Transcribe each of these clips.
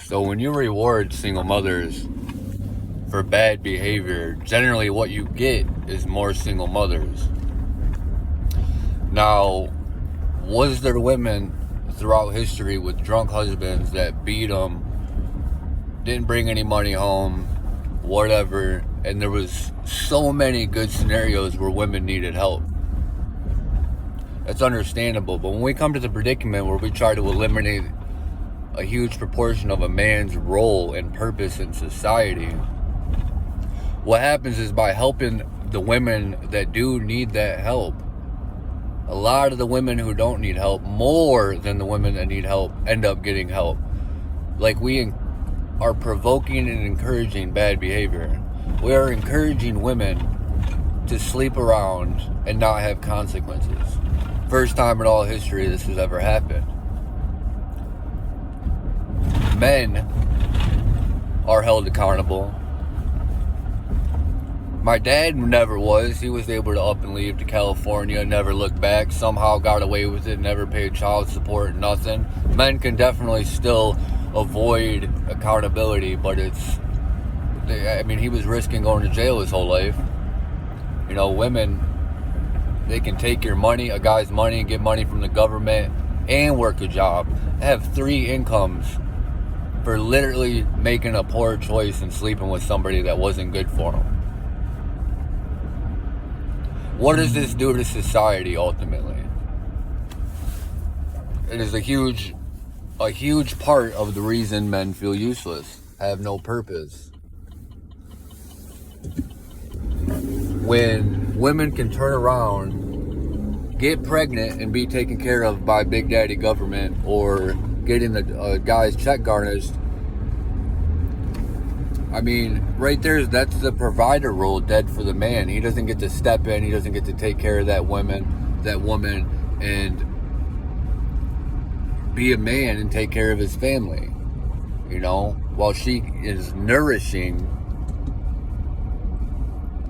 So when you reward single mothers for bad behavior, generally what you get is more single mothers. Now, was there women throughout history with drunk husbands that beat them, didn't bring any money home, whatever, and there was so many good scenarios where women needed help? That's understandable, but when we come to the predicament where we try to eliminate a huge proportion of a man's role and purpose in society, what happens is by helping the women that do need that help, a lot of the women who don't need help, more than the women that need help, end up getting help. Like, we are provoking and encouraging bad behavior. We are encouraging women to sleep around and not have consequences. First time in all history this has ever happened. Men are held accountable. My dad never was. He was able to up and leave to California, never look back, somehow got away with it, never paid child support, nothing. Men can definitely still avoid accountability, but he was risking going to jail his whole life. You know, women, they can take your money, a guy's money, get money from the government, and work a job. Have 3 incomes for literally making a poor choice and sleeping with somebody that wasn't good for them. What does this do to society ultimately? It is a huge part of the reason men feel useless, have no purpose. When women can turn around, get pregnant, and be taken care of by Big Daddy government, or getting the guy's check garnished, I mean, right there, that's the provider role dead for the man. He doesn't get to step in. He doesn't get to take care of that woman, and be a man and take care of his family, you know, while she is nourishing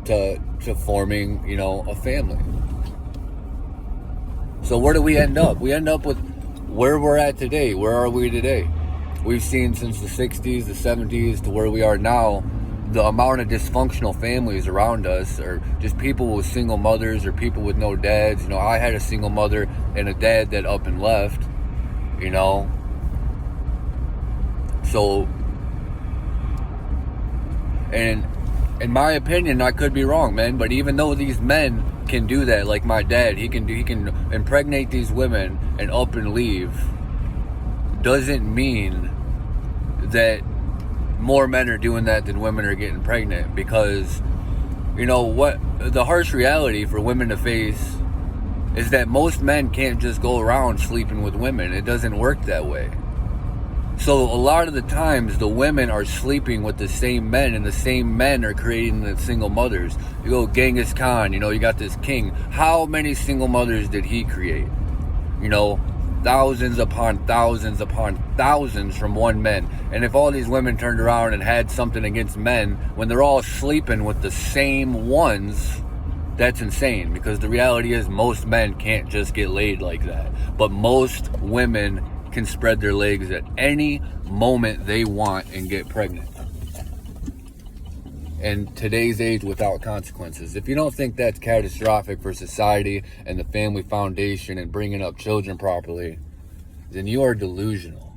to forming, you know, a family. So where do we end up? We end up with where we're at today. Where are we today? We've seen since the 60s, the 70s, to where we are now, the amount of dysfunctional families around us, or just people with single mothers, or people with no dads. You know, I had a single mother and a dad that up and left, you know. So, and in my opinion, I could be wrong, man, but even though these men can do that, like my dad, he can impregnate these women and up and leave, doesn't mean that more men are doing that than women are getting pregnant. Because, you know what, the harsh reality for women to face is that most men can't just go around sleeping with women. It doesn't work that way. So a lot of the times the women are sleeping with the same men, and the same men are creating the single mothers. You go Genghis Khan, you know, you got this king. How many single mothers did he create? You know, thousands upon thousands upon thousands from one man. And if all these women turned around and had something against men when they're all sleeping with the same ones, that's insane. Because the reality is most men can't just get laid like that. But most women can spread their legs at any moment they want and get pregnant. In today's age, without consequences. If you don't think that's catastrophic for society and the family foundation and bringing up children properly, then you are delusional.